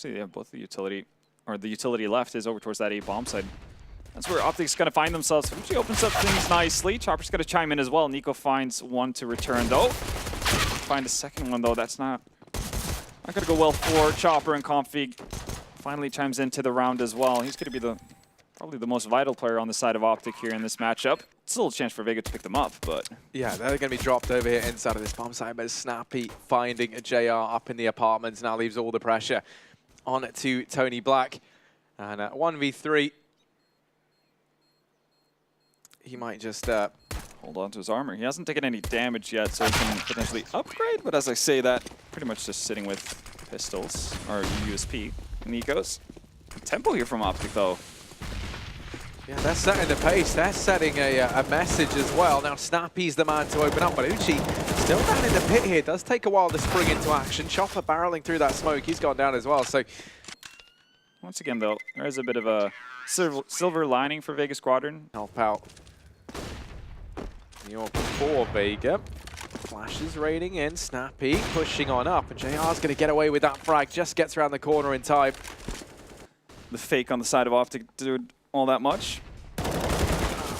Actually, they have both the utility, or the utility left is over towards that A bomb side. That's where OpTic's going to find themselves. Fuji opens up things nicely. Chopper's going to chime in as well. Nico finds one to return, though. Find a second one, though. That's not going to go well for Chopper, and Config finally chimes into the round as well. He's going to be probably the most vital player on the side of OpTic here in this matchup. Still a chance for Vega to pick them up, but... Yeah, they're going to be dropped over here inside of this bomb site, but Snappy finding a JR up in the apartments now leaves all the pressure on to Tony Black. And 1v3, he might just... hold on to his armor. He hasn't taken any damage yet, so he can potentially upgrade, but as I say that, pretty much just sitting with pistols, or USP. Nico's tempo here from OpTic, though. Yeah, they're setting the pace. They're setting a message as well. Now Snappy's the man to open up, but Uchi still down in the pit here. Does take a while to spring into action. Chopper barreling through that smoke. He's gone down as well. So once again, though, there is a bit of a silver lining for Vega Squadron. Help out. You're before Vega. Flashes raining in. Snappy pushing on up, and JR's going to get away with that frag. Just gets around the corner in time. The fake on the side of OpTic did all that much.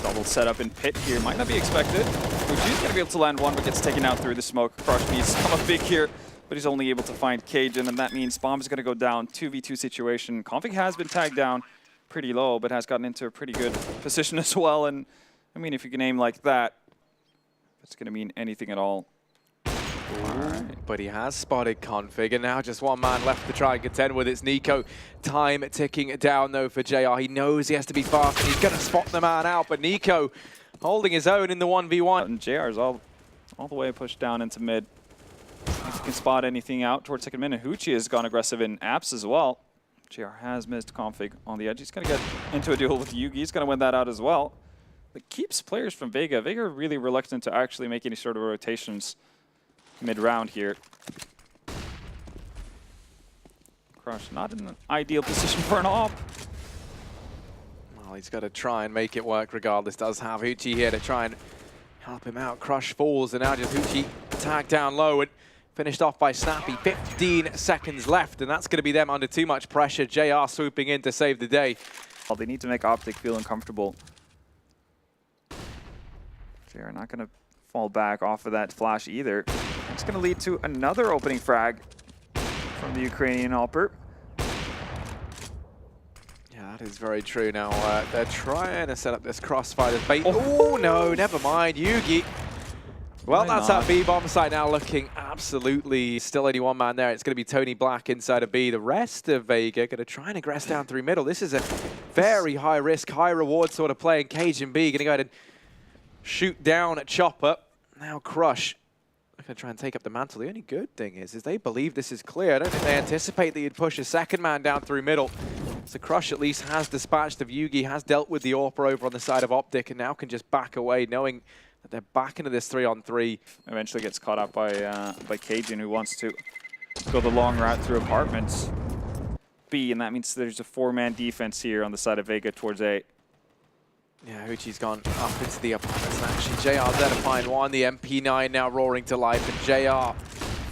Double setup in pit here might not be expected. Fuji's going to be able to land one, but gets taken out through the smoke. Crush needs to come up big here, but he's only able to find Cajun, and that means Bomb is going to go down. 2v2 situation. Config has been tagged down pretty low, but has gotten into a pretty good position as well. And I mean, if you can aim like that, it's going to mean anything at all. Right. But he has spotted Config, and now just one man left to try and contend with. It's Nico. Time ticking down, though, for JR. He knows he has to be fast, and he's going to spot the man out. But Nico holding his own in the 1v1. And JR is all the way pushed down into mid. If he can spot anything out towards second mid, and Hoochie has gone aggressive in apps as well. JR has missed Config on the edge. He's going to get into a duel with Yugi. He's going to win that out as well. It keeps players from Vega. Vega are really reluctant to actually make any sort of rotations mid-round here. Crush, not in an ideal position for an op. Well, he's got to try and make it work regardless. Does have Hoochie here to try and help him out. Crush falls, and now just Hoochie tagged down low and finished off by Snappy. 15 seconds left, and that's going to be them under too much pressure. JR swooping in to save the day. Well, they need to make OpTic feel uncomfortable. JR not going to fall back off of that flash either. It's going to lead to another opening frag from the Ukrainian Alper. Yeah, that is very true. Now, they're trying to set up this crossfire. Oh, no, never mind. Yugi. Well, that's that B-bomb site now looking absolutely still only one man there. It's going to be Tony Black inside of B. The rest of Vega going to try and aggress down through middle. This is a very high risk, high reward sort of play. And Cage and B going to go ahead and shoot down at Chopper. Now Crush. They're going to try and take up the mantle. The only good thing is they believe this is clear. I don't think they anticipate that you'd push a second man down through middle. So Crush at least has dispatched of Yugi, has dealt with the AWPer over on the side of OpTic, and now can just back away, knowing that they're back into this 3-on-3. Eventually gets caught up by Cajun, who wants to go the long route through apartments B, and that means there's a 4-man defense here on the side of Vega towards A. Yeah, Hoochie's gone up into the apartments, and actually JR's there to find one. The MP9 now roaring to life, and JR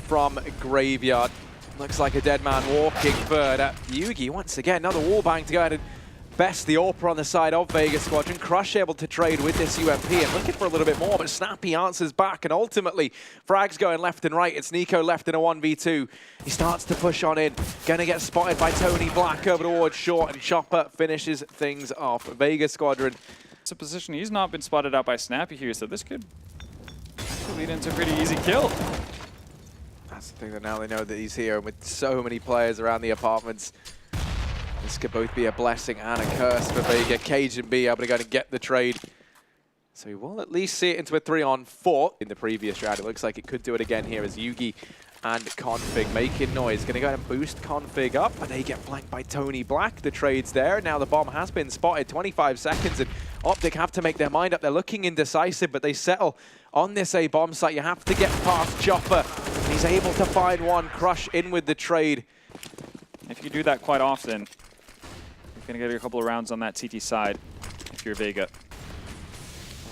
from Graveyard. Looks like a dead man walking, but Yugi, once again, another wallbang to go ahead and best the AWPer on the side of Vega Squadron. Crush able to trade with this UMP and looking for a little bit more, but Snappy answers back, and ultimately, frags going left and right. It's Nico left in a 1v2. He starts to push on in, gonna get spotted by Tony Black over towards short, and Chopper finishes things off. Vega Squadron. It's a position he's not been spotted out by Snappy here, so this could lead into a pretty easy kill. That's the thing, that now they know that he's here, and with so many players around the apartments, this could both be a blessing and a curse for Vega. Cage and B able to go and get the trade. So we will at least see it into a 3-on-4 in the previous round. It looks like it could do it again here as Yugi and Config making noise. Going to go ahead and boost Config up, and they get flanked by Tony Black. The trade's there. Now the bomb has been spotted. 25 seconds, and OpTic have to make their mind up. They're looking indecisive, but they settle on this A bomb site. You have to get past Chopper. He's able to find one. Crush in with the trade. If you do that quite often, you're going to get a couple of rounds on that CT side if you're Vega.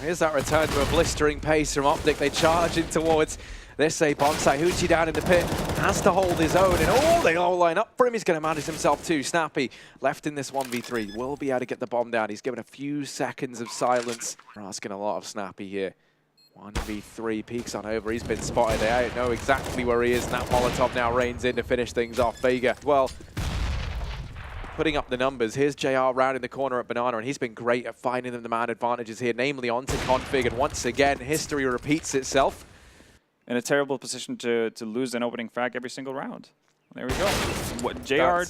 Here's that return to a blistering pace from OpTic. They charge in towards this A bomb site. Hoochie down in the pit has to hold his own, and they all line up for him. He's going to manage himself too. Snappy, left in this 1v3, will be able to get the bomb down. He's given a few seconds of silence. We're asking a lot of Snappy here. 1v3, peeks on over. He's been spotted. They don't know exactly where he is, and that Molotov now reigns in to finish things off. Vega, well, putting up the numbers. Here's JR round in the corner at Banana, and he's been great at finding them the man advantages here, namely onto Config, and once again, history repeats itself. In a terrible position to lose an opening frag every single round. There we go. What JR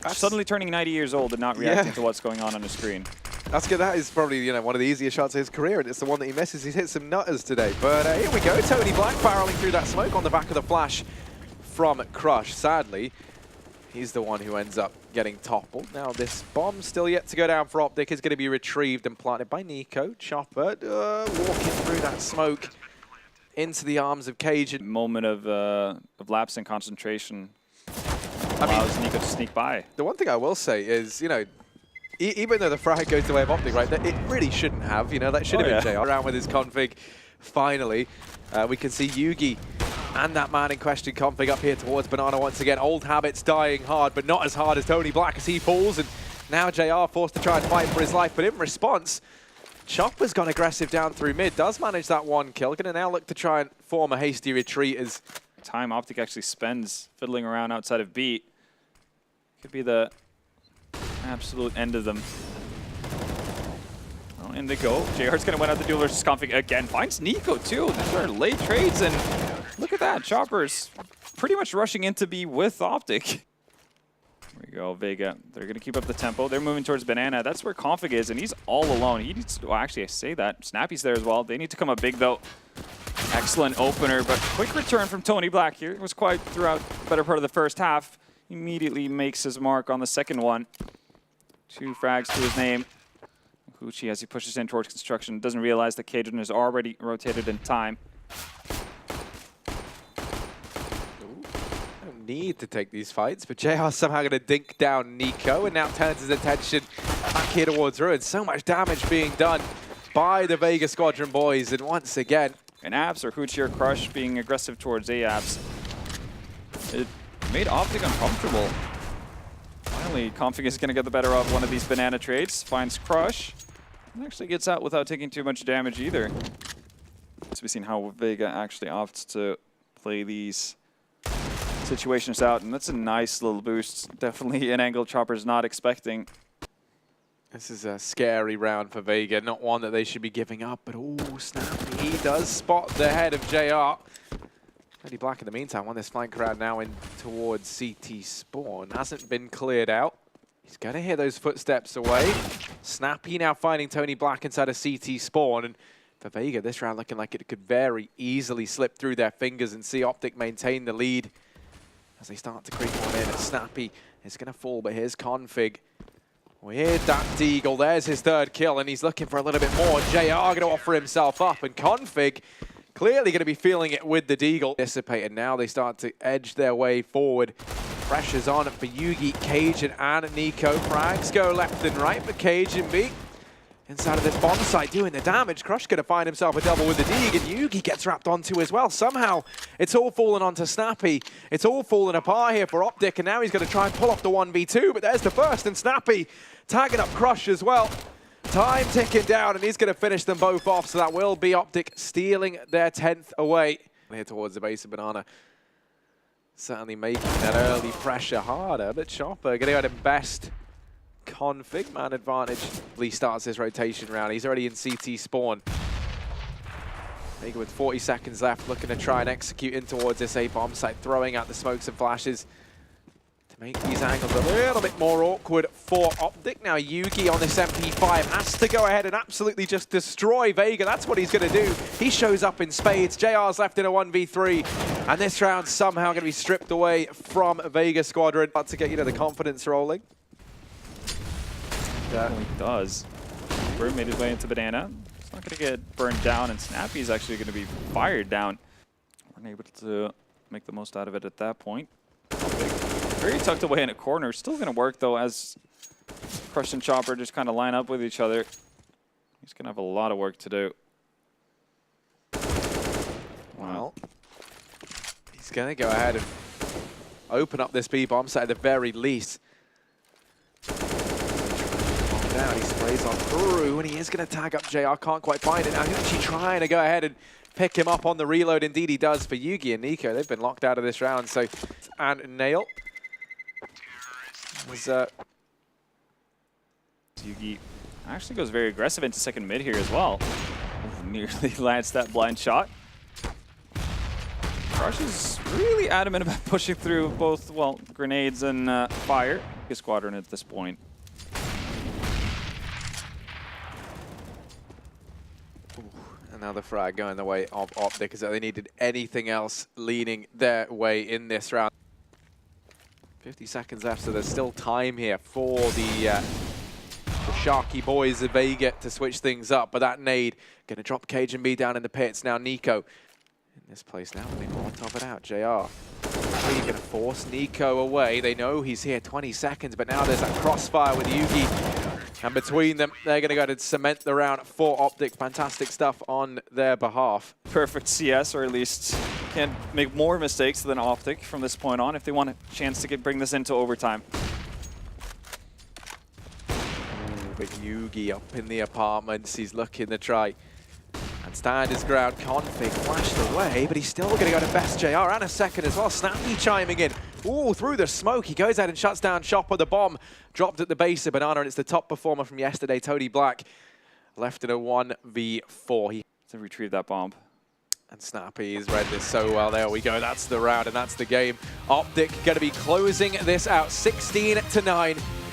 suddenly turning 90 years old and not reacting to what's going on the screen. That's good. That is probably one of the easier shots of his career, and it's the one that he misses. He's hit some nutters today. But here we go. Tony Black barreling through that smoke on the back of the flash from Crush. Sadly, he's the one who ends up getting toppled. Now this bomb still yet to go down for OpTic is going to be retrieved and planted by Nico. Chopper walking through that smoke into the arms of Cage. Moment of lapse in concentration allows Nico to sneak by. The one thing I will say is, even though the frag goes the way of OpTic, right, it really shouldn't have. That should have been JR. Around with his config, finally. We can see Yugi and that man in question, Config, up here towards Banana once again. Old habits dying hard, but not as hard as Tony Black as he falls. And now JR forced to try and fight for his life, but in response, Chopper's gone aggressive down through mid, does manage that one kill. Gonna now look to try and form a hasty retreat as time OpTic actually spends fiddling around outside of beat. Could be the absolute end of them. Oh, and they go. JR's gonna win out the duel versus Config again. Finds Nico too. These are late trades, and look at that. Chopper's pretty much rushing into B with OpTic. There we go, Vega. They're going to keep up the tempo. They're moving towards Banana. That's where Config is, and he's all alone. He needs to, well, actually, I say that. Snappy's there as well. They need to come up big, though. Excellent opener, but quick return from Tony Black here. It was quite throughout the better part of the first half. Immediately makes his mark on the second one. 2 frags to his name. Huchi, as he pushes in towards construction, doesn't realize that Cajun is already rotated in time. Need to take these fights, but JR somehow going to dink down Nico and now turns his attention back here towards Ruin. So much damage being done by the Vega Squadron boys, and once again, an Abs or Huchi or Crush being aggressive towards A-Abs. It made OpTic uncomfortable. Finally, Config is going to get the better of one of these Banana trades. Finds Crush, and actually gets out without taking too much damage either. So we've seen how Vega actually opts to play these situations out, and that's a nice little boost. Definitely an angle Chopper's not expecting. This is a scary round for Vega, not one that they should be giving up, but oh, Snappy, he does spot the head of JR. Tony Black in the meantime on this flank round now in towards CT spawn. Hasn't been cleared out. He's going to hear those footsteps away. Snappy now finding Tony Black inside a CT spawn, and for Vega, this round looking like it could very easily slip through their fingers and see OpTic maintain the lead as they start to creep on in. Snappy is going to fall, but here's Config. Weird that Deagle. There's his 3rd kill, and he's looking for a little bit more. JR going to offer himself up, and Config clearly going to be feeling it with the Deagle. Dissipated now, they start to edge their way forward. Pressure's on for Yugi, Cajun, and Nico. Frags go left and right for Cajun B. Inside of this bomb site, doing the damage. Crush going to find himself a double with the Deag, and Yugi gets wrapped onto as well. Somehow, it's all fallen onto Snappy. It's all fallen apart here for OpTic, and now he's going to try and pull off the 1v2, but there's the first, and Snappy tagging up Crush as well. Time ticking down, and he's going to finish them both off, so that will be OpTic stealing their 10th away. Here towards the base of Banana. Certainly making that early pressure harder, but Chopper going to go at him best. Config, man advantage. Lee starts his rotation round. He's already in CT spawn. Vega with 40 seconds left, looking to try and execute in towards this A-bomb site, throwing out the smokes and flashes to make these angles a little bit more awkward for OpTic. Now Yugi on this MP5 has to go ahead and absolutely just destroy Vega. That's what he's going to do. He shows up in spades. JR's left in a 1v3, and this round somehow going to be stripped away from Vega Squadron. About to get the confidence rolling. Definitely does. Bird made his way into Banana. It's not going to get burned down, and Snappy's actually going to be fired down. Weren't able to make the most out of it at that point. Very tucked away in a corner. Still going to work, though, as Crush and Chopper just kind of line up with each other. He's going to have a lot of work to do. Well, he's going to go ahead and open up this B-bomb site at the very least. Now he sprays on through, and he is going to tag up JR. Can't quite find it. Now he's actually trying to go ahead and pick him up on the reload. Indeed he does for Yugi and Nico. They've been locked out of this round. So, and Nail was Yugi actually goes very aggressive into second mid here as well. Nearly lands that blind shot. Crush is really adamant about pushing through both, well, grenades and fire. Vega Squadron at this point. Another frag going the way of OpTic, as they needed anything else leaning their way in this round. 50 seconds left, so there's still time here for the Sharky boys of Vega to switch things up. But that nade going to drop Cajun B down in the pits. Now Nico in this place now, and they want to top it out. JR going to force Nico away. They know he's here, 20 seconds, but now there's that crossfire with Yugi. And between them, they're going to go to cement the round for OpTic. Fantastic stuff on their behalf. Perfect CS, or at least can't make more mistakes than OpTic from this point on if they want a chance to bring this into overtime. But Yugi up in the apartments, he's looking to try and stand his ground. Config flashed away, but he's still going to go to best JR, and a second as well. Snappy chiming in. Ooh, through the smoke, he goes out and shuts down Chopper. The bomb dropped at the base of Banana, and it's the top performer from yesterday, Tony Black, left in a 1v4. He To retrieve that bomb. And Snappy has read this so well. There we go. That's the round, and that's the game. OpTic going to be closing this out 16-9.